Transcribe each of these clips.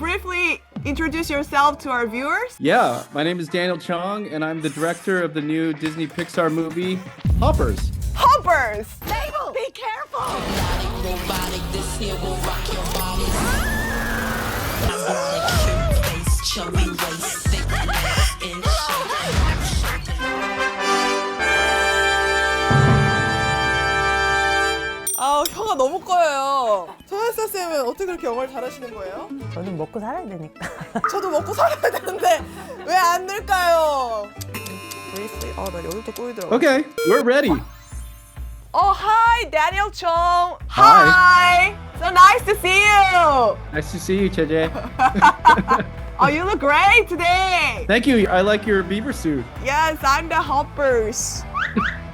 briefly introduce yourself to our viewers? Yeah, my name is Daniel Chong, and I'm the director of the new Disney Pixar movie, Hoppers. Hoppers! Mabel, be careful! 혀가 너무 꺼요. 소연사 쌤은 어떻게 그렇게 영어를 잘하시는 거예요? 저는 먹고 살아야 되니까. 저도 먹고 살아야 되는데 왜 안 늘까요? 나 여기부터 꼬이더라고. Okay, we're ready. Oh, hi, Daniel Chong. Hi. So nice to see you. Nice to see you, Cheje. Oh, you look great today. Thank you. I like your beaver suit. Yes, I'm the Hoppers.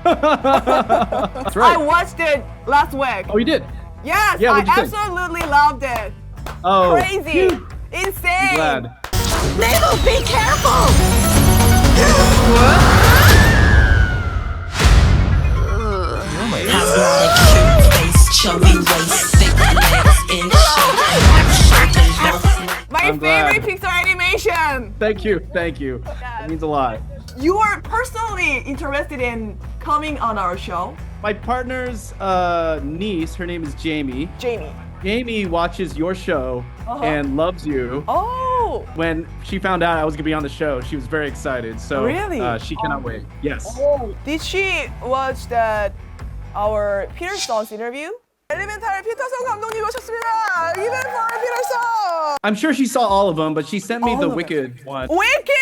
That's I right. watched it last week. Oh, you did? Yes, Yeah, I what'd you think? absolutely loved it. Oh, Crazy, phew. insane. Glad. Mabel, be careful! My I'm favorite glad. Pixar animation. Thank you. Thank you. It means a lot. You are personally interested in coming on our show, My partner's niece, her name is Jamie. Jamie. Jamie watches your show and loves you. Oh, When she found out I was gonna be on the show, she was very excited. So Really? she cannot wait. Yes. did she watch that our Peterson's interview? 엘리멘탈 피터son 감독님 오셨습니다. 이벤트 피터son. I'm sure she saw all of them, but she sent me All the of it. Wicked one. Wicked!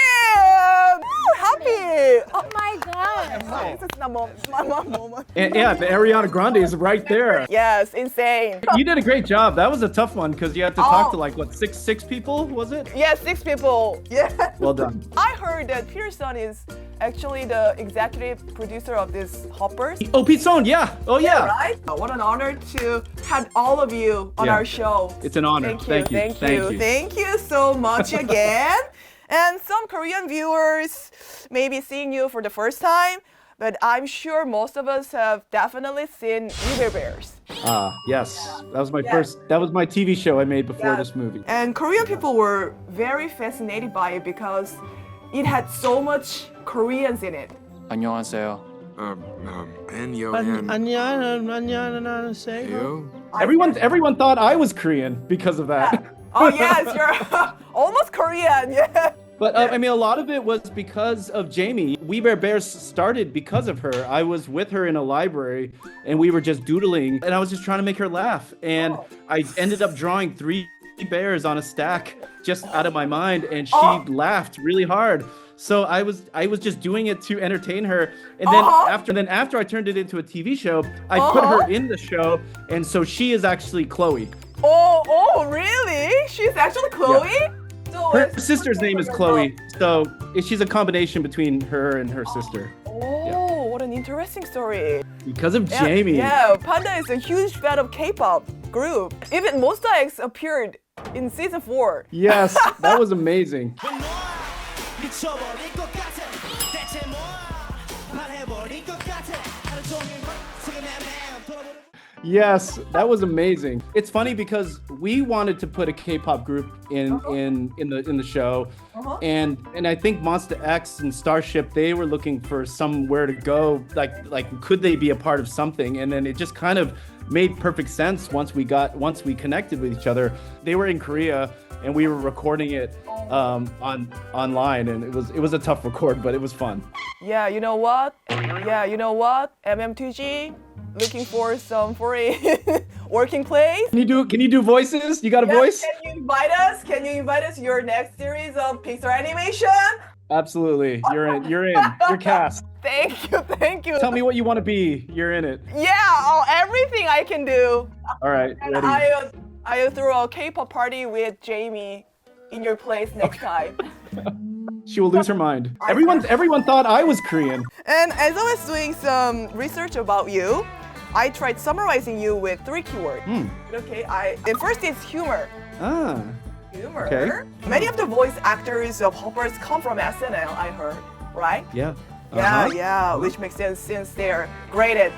Happy! Oh my god. This is not my moment. And yeah, the Ariana Grande is right there. Yes, insane. You did a great job. That was a tough one because you had to talk Oh. to like what six people, was it? Yes, 6 people. Yeah. Well done. I heard that Peterson is actually the executive producer of this Hoppers. Oh, Pete Stone, yeah. Oh yeah. Right? What an honor to have all of you on Yeah. our show. It's an honor. Thank you. Thank you so much again. And some Korean viewers may be seeing you for the first time, but I'm sure most of us have definitely seen Weaver Bears. Yes. That was my first. That was my TV show I made before this movie. And Korean people were very fascinated by it because it had so much Koreans in it. 안녕하세요. 안녕하세요. Everyone thought I was Korean because of that. Oh yes, you're almost Korean. Yeah. But I mean, a lot of it was because of Jamie. We Bear Bears started because of her. I was with her in a library, and we were just doodling, and I was just trying to make her laugh. And I ended up drawing 3 bears on a stack just out of my mind, and she laughed really hard. So I was just doing it to entertain her, and then after I turned it into a TV show, I put her in the show, and so she is actually Chloe. Oh, really? She's actually Chloe? So Her it's- sister's name is Chloe, so she's a combination between her and her sister. Oh, what an interesting story. Because of Yeah, Jamie. Yeah, Panda is a huge fan of K-pop group. Even Monsta X appeared in season 4. Yes, that was amazing. Yes, that was amazing. It's funny because we wanted to put a K-pop group in the show, and I think Monsta X and Starship, they were looking for somewhere to go. Like could they be a part of something? And then it just kind of made perfect sense once we connected with each other. They were in Korea, and we were recording it online, and it was a tough record, but it was fun. Yeah, you know what? MMTG looking for some foreign working place. Can you do voices? You got a voice? Can you invite us? Can you invite us to your next series of Pixar animation? Absolutely. You're in. You're cast. Thank you. Tell me what you want to be. You're in it. Yeah, everything I can do. All right, And ready. I throw a K-pop party with Jamie in your place next time. She will lose her mind. Everyone thought I was Korean. And as I was doing some research about you, I tried summarizing you with 3 keywords. Okay, the first is humor. Ah. Humor. Okay. Many of the voice actors of Hoppers come from SNL, I heard, right? Yeah. Yeah, which makes sense since they're great at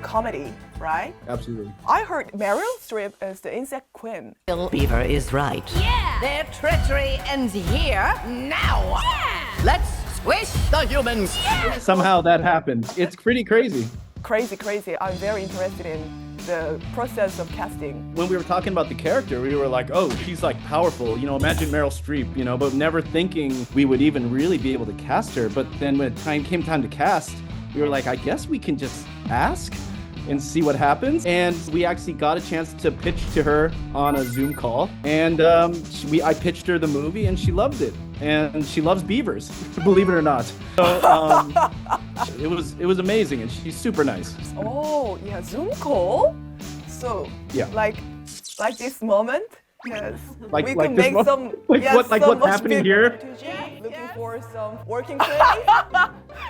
comedy, right? Absolutely. I heard Meryl Streep is the insect queen. Beaver is right. Yeah. Their treachery ends here, now. Let's squish the humans. Somehow that happened. It's pretty crazy. Crazy. I'm very interested in the process of casting. When we were talking about the character, we were like, oh, she's like powerful. You know, imagine Meryl Streep, you know, but never thinking we would even really be able to cast her. But then when came time to cast, we were like, I guess we can just ask and see what happens. And we actually got a chance to pitch to her on a Zoom call. And I pitched her the movie and she loved it. And she loves beavers, believe it or not. So it was amazing, and she's super nice. Oh, yeah, Zoom call. So, Yeah. like this moment. Yes. Like we like could this make one? some. Like yes, what? Like some what's much happening bigger here? strategy, looking for some working place.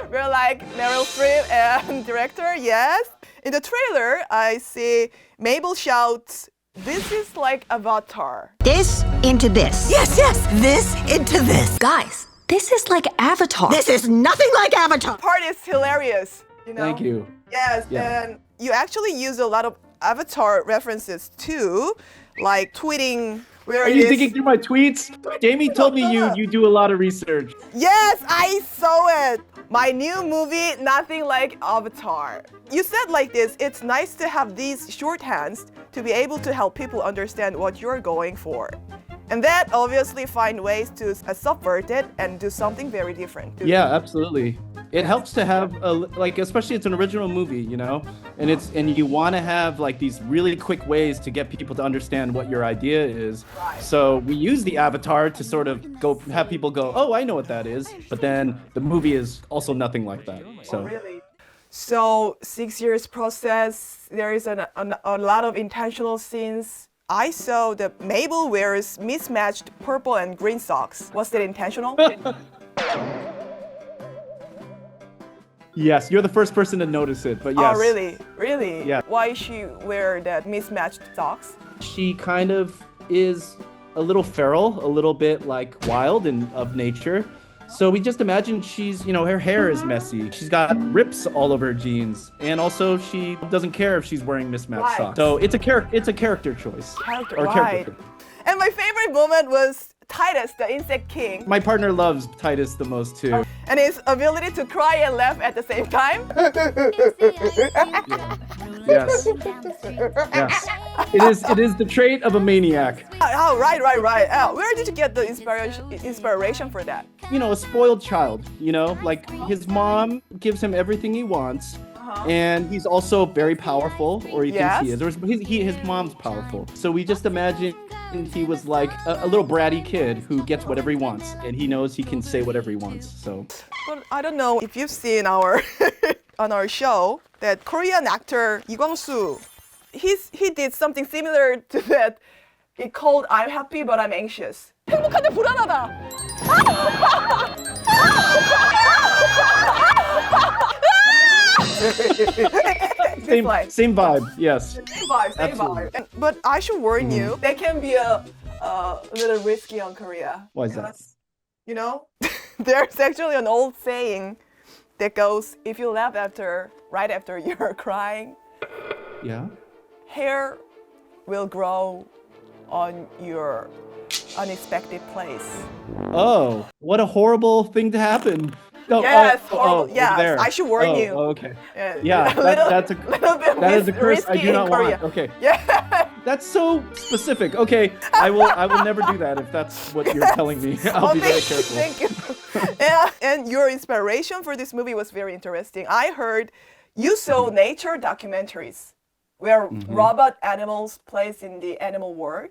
We're like Meryl Streep and director. Yes. In the trailer, I see Mabel shouts, "This is like Avatar." This into this. Yes, this into this. Guys, this is like Avatar. This is nothing like Avatar. Part is hilarious. You know. Thank you. Yes, Yeah. and you actually use a lot of Avatar references too, like tweeting. Where Are it you is. digging through my tweets? Jamie told me you do a lot of research. Yes, I saw it. My new movie, nothing like Avatar. You said like this, it's nice to have these shorthands to be able to help people understand what you're going for. And that obviously find ways to subvert it and do something very different. Yeah, absolutely. It helps to have like, especially it's an original movie, you know, and you want to have like these really quick ways to get people to understand what your idea is. Right. So we use the avatar to sort of have people go, oh, I know what that is. But then the movie is also nothing like that. So Really? So 6 years process, there is a lot of intentional scenes. I saw that Mabel wears mismatched purple and green socks. Was that intentional? yes, you're the first person to notice it. But yes, Oh, really? Really? Yeah. Why she wear that mismatched socks? she kind of is a little feral, a little bit like wild and of nature. So we just imagine she's, you know, her hair is messy. She's got rips all over her jeans, and also she doesn't care if she's wearing mismatched Right. socks. So it's a character choice. Character, Or right. character. And my favorite moment was Titus, the insect king, My partner loves Titus the most too. and his ability to cry and laugh at the same time. Yes. Yes. It is the trait of a maniac. Oh, right. Where did you get the inspiration for that? You know, a spoiled child, you know, like his mom gives him everything he wants. And he's also very powerful, or he thinks he Yes. is. Or his mom's powerful. So we just imagine he was like a little bratty kid who gets whatever he wants, and he knows he can say whatever he wants. So But I don't know if you've seen our on our show that Korean actor Lee Kwang-soo, he did something similar to that. It called "I'm happy but I'm anxious." 행복한데 불안하다. same vibe. Yes. Same vibe. Absolutely. But I should warn you, that can be a little risky on Korea. Why is that? Because, you know, there's actually an old saying that goes, if you laugh right after you're crying, Yeah. hair will grow on your unexpected place. Oh, what a horrible thing to happen. No, Yes, oh, horrible. over Yes, there. I should warn Oh, you. Okay. Yeah, Yeah, that's a little bit that is a curse I risky do in not Korea. want. Okay. Yeah. That's so specific. Okay, I will never do that if that's what you're telling me. I'll be very careful. Thank you. Yeah, and your inspiration for this movie was very interesting. I heard you saw nature documentaries where robot animals placed in the animal world,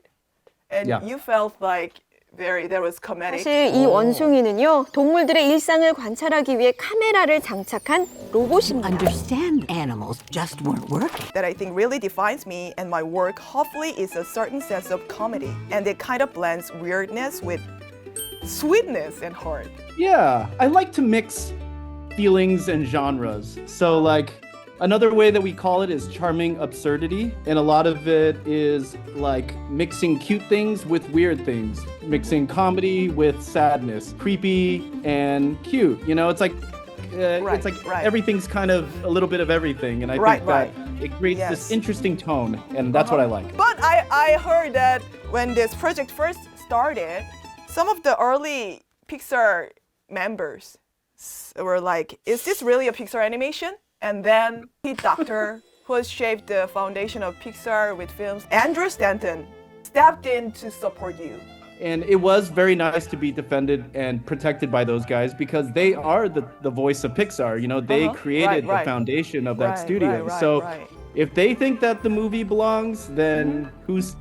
and Yeah. you felt like there was comedic. 사실 이 원숭이는요, 동물들의 일상을 관찰하기 위해 카메라를 장착한 로봇입니다. Understand animals just weren't working. That I think really defines me and my work hopefully is a certain sense of comedy, and it kind of blends weirdness with sweetness and heart. Yeah, I like to mix feelings and genres. So like another way that we call it is charming absurdity, and a lot of it is like mixing cute things with weird things, mixing comedy with sadness, creepy and cute. You know, it's like Right. everything's kind of a little bit of everything, and I Right, think that right. it creates Yes. this interesting tone, and that's what I like. But I heard that when this project first started, some of the early Pixar members were like, is this really a Pixar animation? And then Pete Docter, who has shaped the foundation of Pixar with films, Andrew Stanton, stepped in to support you. And it was very nice to be defended and protected by those guys because they are the voice of Pixar. You know, they created the foundation of that studio. If they think that the movie belongs, then who's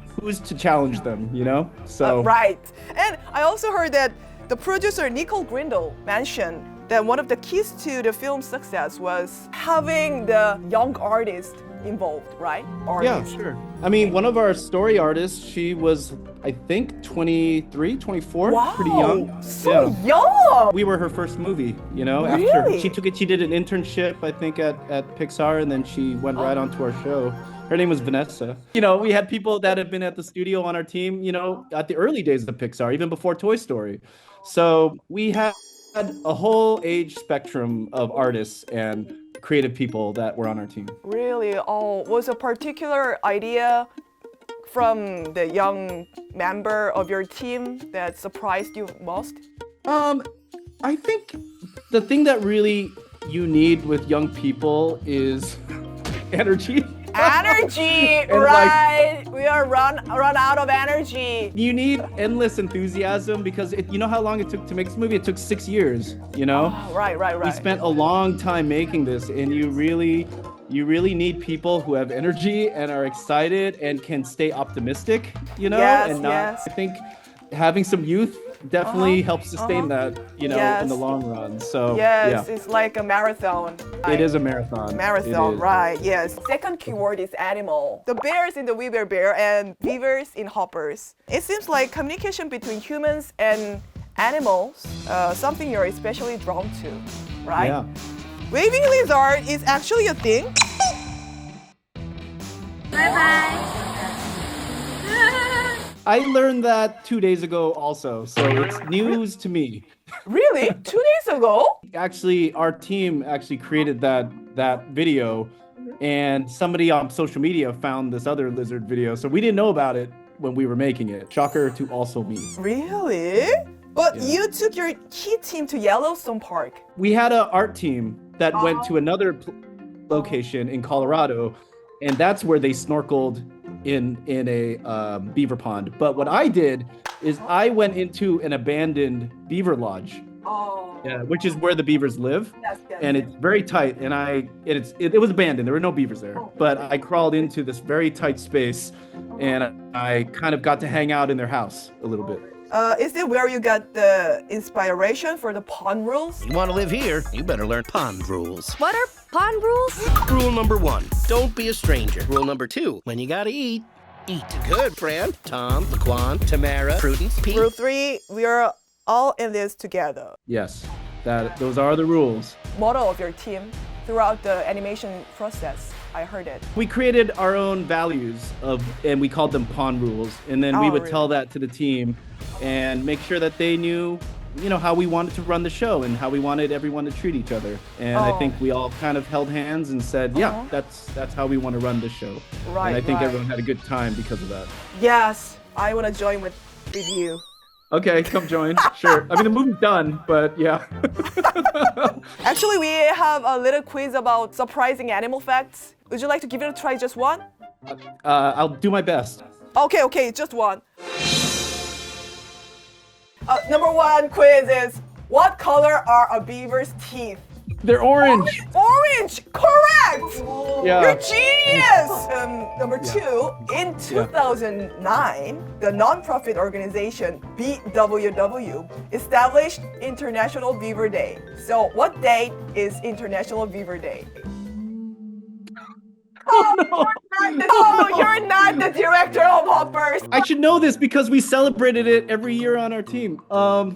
to challenge them, you know? So right. And I also heard that the producer Nicole Grindle mentioned that one of the keys to the film's success was having the young artist involved, right? Yeah, sure. I mean, one of our story artists, she was, I think, 23, 24, wow, pretty young. So young! We were her first movie, you know? Really? After she did an internship, I think, at Pixar, and then she went right onto our show. Her name was Vanessa. You know, we had people that have been at the studio on our team, you know, at the early days of Pixar, even before Toy Story. So we had a whole age spectrum of artists and creative people that were on our team. Really? Oh, was a particular idea from the young member of your team that surprised you most? I think the thing that really you need with young people is energy. Energy, right? We are run out of energy. You need endless enthusiasm because you know how long it took to make this movie? It took 6 years, you know? Oh, right. We spent a long time making this, and you really need people who have energy and are excited and can stay optimistic, you know? I think having some youth definitely helps sustain that, you know, in the long run. So it's like a marathon. It is a marathon. Right? Yes. Second keyword is animal. The bears in the We Bare Bear and beavers in Hoppers. It seems like communication between humans and animals, something you're especially drawn to, right? Yeah. Waving lizard is actually a thing. I learned that 2 days ago also, so it's news to me. Really? 2 days ago? Actually, our team actually created that video, and somebody on social media found this other lizard video, so we didn't know about it when we were making it. Shocker to also me. Really? But you took your key team to Yellowstone Park. We had an art team that went to another location in Colorado, and that's where they snorkeled in a beaver pond. But what I did is I went into an abandoned beaver lodge, which is where the beavers live, and it's very tight. And it was abandoned. There were no beavers there, but I crawled into this very tight space, and I kind of got to hang out in their house a little bit. Is it where you got the inspiration for the pond rules? You want to live here, you better learn pond rules. What are pond rules? Rule number 1, don't be a stranger. Rule number 2, when you gotta eat, eat. Good, Fran, Tom, Laquan, Tamara, Prudence, Pete. Rule 3, we are all in this together. Yes, those are the rules. Motto of your team throughout the animation process. I heard it. We created our own values and we called them pond rules. And then we would tell that to the team and make sure that they knew, you know, how we wanted to run the show and how we wanted everyone to treat each other. And I think we all kind of held hands and said, yeah, that's how we want to run the show. Right. And I think everyone had a good time because of that. Yes, I want to join with you. Okay, come join. Sure. I mean, the movie's done, but yeah. Actually, we have a little quiz about surprising animal facts. Would you like to give it a try, just one? I'll do my best. Okay, just one. Number 1 quiz is, what color are a beaver's teeth? They're orange. Orange, correct! Yeah. You're genius! Number 2, in 2009, the non-profit organization BWW established International Beaver Day. So what date is International Beaver Day? Oh, no. You're not the director of Hoppers. I should know this because we celebrated it every year on our team. How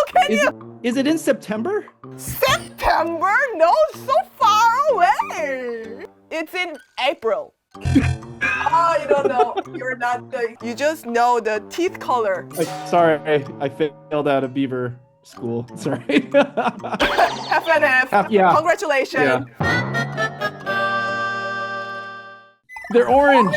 can you? Is it in September? September? No, so far away. It's in April. Oh, you don't know. You're not the. You just know the teeth color. Sorry, I failed out of beaver school. Sorry. FNF. Yeah. Congratulations. Yeah. They're orange.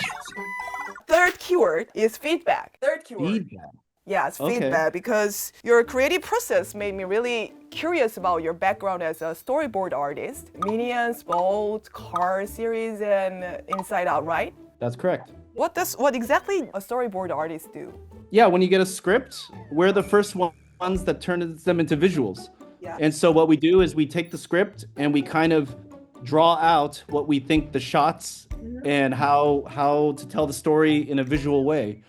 The third keyword is feedback. Third keyword. Feedback. Yes, Okay. feedback, because your creative process made me really curious about your background as a storyboard artist. Minions, Bolt, Cars series, and Inside Out, right? That's correct. What exactly a storyboard artist do? Yeah, when you get a script, we're the first ones that turn them into visuals. Yeah. And so what we do is we take the script and we kind of draw out what we think the shots and how to tell the story in a visual way.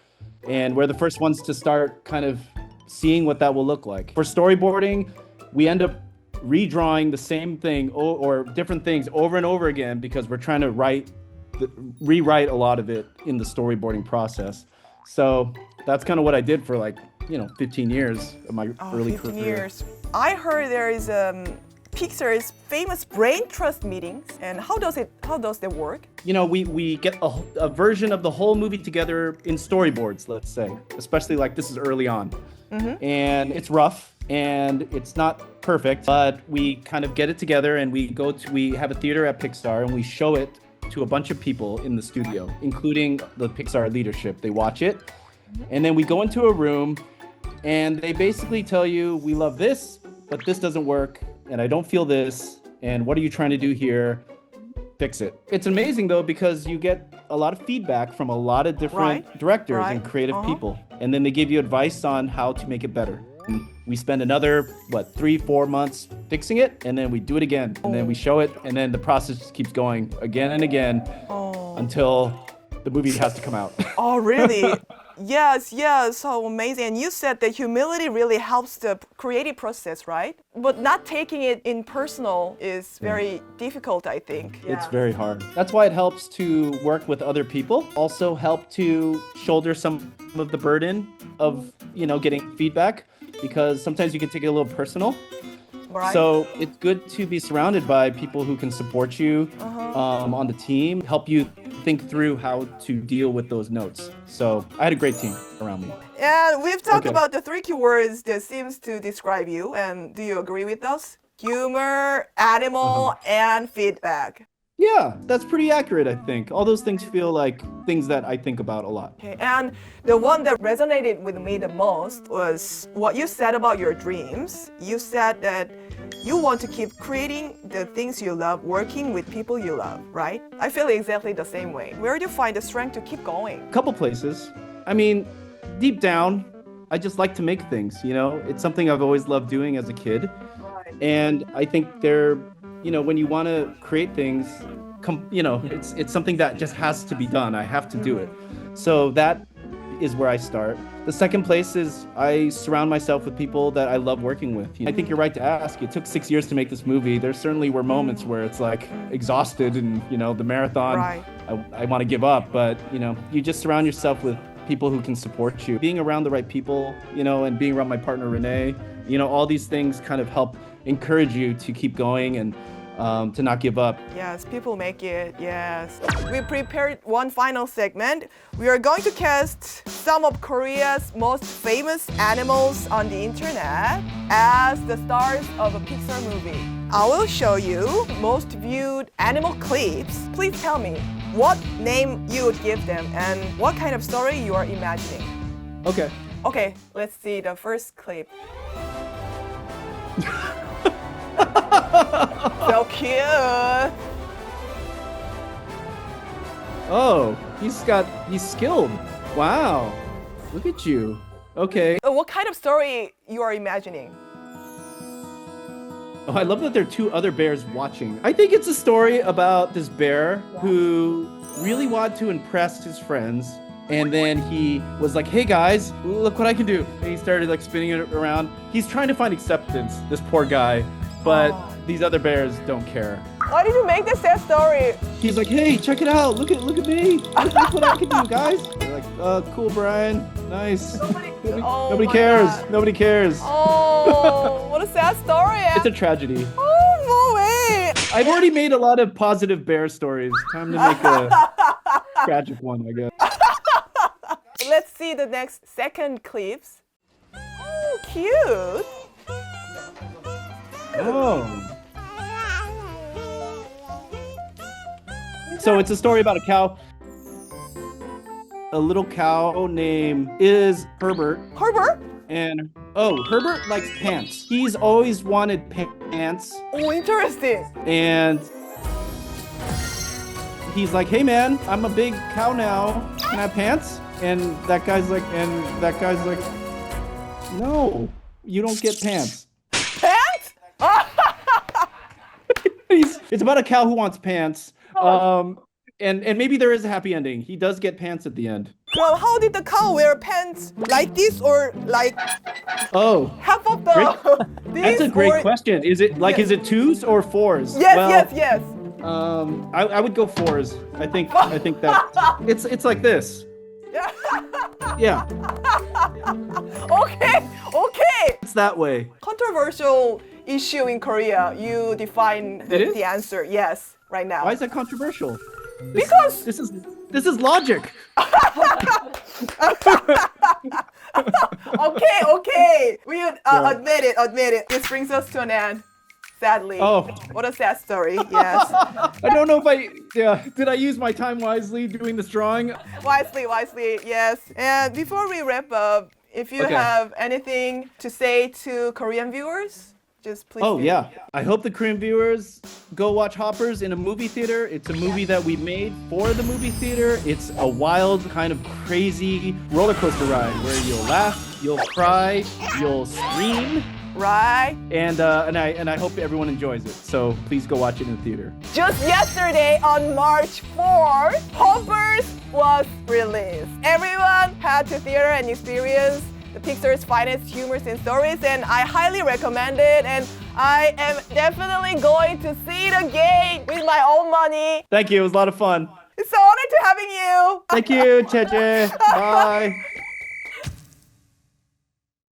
And we're the first ones to start kind of seeing what that will look like. For storyboarding, we end up redrawing the same thing or different things over and over again because we're trying to rewrite a lot of it in the storyboarding process. So that's kind of what I did for 15 years of my early 15 career. years. I heard there is Pixar's famous brain trust meetings, and how does that work? We get a version of the whole movie together in storyboards, let's say, especially like this is early on. And it's rough and it's not perfect, but we kind of get it together and we have a theater at Pixar and we show it to a bunch of people in the studio, including the Pixar leadership. They watch it and then we go into a room and they basically tell you, we love this, but this doesn't work and I don't feel this, and what are you trying to do here? Fix it. It's amazing though because you get a lot of feedback from a lot of different directors and creative people, and then they give you advice on how to make it better. And we spend another 3-4 months fixing it, and then we do it again, and then we show it, and then the process just keeps going again and again until the movie has to come out. Oh, really? Yes, so amazing. And you said that humility really helps the creative process, right? But not taking it in personal is very difficult, I think. It's very hard. That's why it helps to work with other people. Also help to shoulder some of the burden of, getting feedback, because sometimes you can take it a little personal. Right. So it's good to be surrounded by people who can support you on the team, help you think through how to deal with those notes. So I had a great team around me. And we've talked about the 3 keywords that seems to describe you. And do you agree with us? Humor, animal, and feedback. Yeah, that's pretty accurate, I think. All those things feel like things that I think about a lot. Okay, and the one that resonated with me the most was what you said about your dreams. You said that you want to keep creating the things you love, working with people you love, right? I feel exactly the same way. Where do you find the strength to keep going? A couple places. I mean, deep down, I just like to make things, It's something I've always loved doing as a kid. And I think when you want to create things, it's something that just has to be done. I have to do it. So that is where I start. The second place is I surround myself with people that I love working with. I think you're right to ask. It took 6 years to make this movie. There certainly were moments where it's like exhausted and, the marathon, I want to give up. But, you just surround yourself with people who can support you. Being around the right people, and being around my partner, Renee, all these things kind of help encourage you to keep going and to not give up. Yes, people make it, yes. We prepared one final segment. We are going to cast some of Korea's most famous animals on the internet as the stars of a Pixar movie. I will show you most viewed animal clips. Please tell me what name you would give them and what kind of story you are imagining. Okay. Okay, let's see the first clip. So cute. Oh, he's skilled. Wow. Look at you. Okay. What kind of story you are imagining? Oh, I love that there are 2 other bears watching. I think it's a story about this bear who really wanted to impress his friends. And then he was like, hey guys, look what I can do. And he started spinning it around. He's trying to find acceptance, this poor guy. But these other bears don't care. Why did you make this sad story? He's like, hey, check it out. Look at me. Look what I can do, guys. They're like, cool, Brian. Nice. Nobody cares. God. Nobody cares. Oh, what a sad story. It's a tragedy. Oh, no way. I've already made a lot of positive bear stories. Time to make a tragic one, I guess. Let's see the next second clips. Oh, cute. Oh. So it's a story about a cow. a little cow named is Herbert. Herbert? And Herbert likes pants. He's always wanted pants. Oh, interesting. And he's like, hey man, I'm a big cow now. Can I have pants? And that guy's like, no, you don't get pants. Pants? It's about a cow who wants pants. And maybe there is a happy ending. He does get pants at the end. Well, how did the cow wear pants like this or like Oh, half of the that's a great question. Is it like, is it twos or fours? Yes, yes. I would go fours. I think that it's like this. Yeah. Yeah, Okay. it's that way. Controversial issue in Korea. You define It is? the answer. Yes, right now. Why is that controversial? Because this is logic. okay. We admit it. This brings us to an end. Sadly. Oh. What a sad story. Yes. I don't know if did I use my time wisely doing this drawing? Wisely. Yes. And before we wrap up, if you Okay. have anything to say to Korean viewers, just please. Oh do. yeah. I hope the Korean viewers go watch Hoppers in a movie theater. It's a movie that we made for the movie theater. It's a wild, kind of crazy roller coaster ride where you'll laugh, you'll cry, you'll scream, Right. and I hope everyone enjoys it. So please go watch it in the theater. Just yesterday on March 4th, Hoppers was released. Everyone had to theater and experience the Pixar's finest humors and stories, and I highly recommend it. And I am definitely going to see it again with my own money. Thank you. It was a lot of fun. It's so honored to having you. Thank you, Cheche. Bye.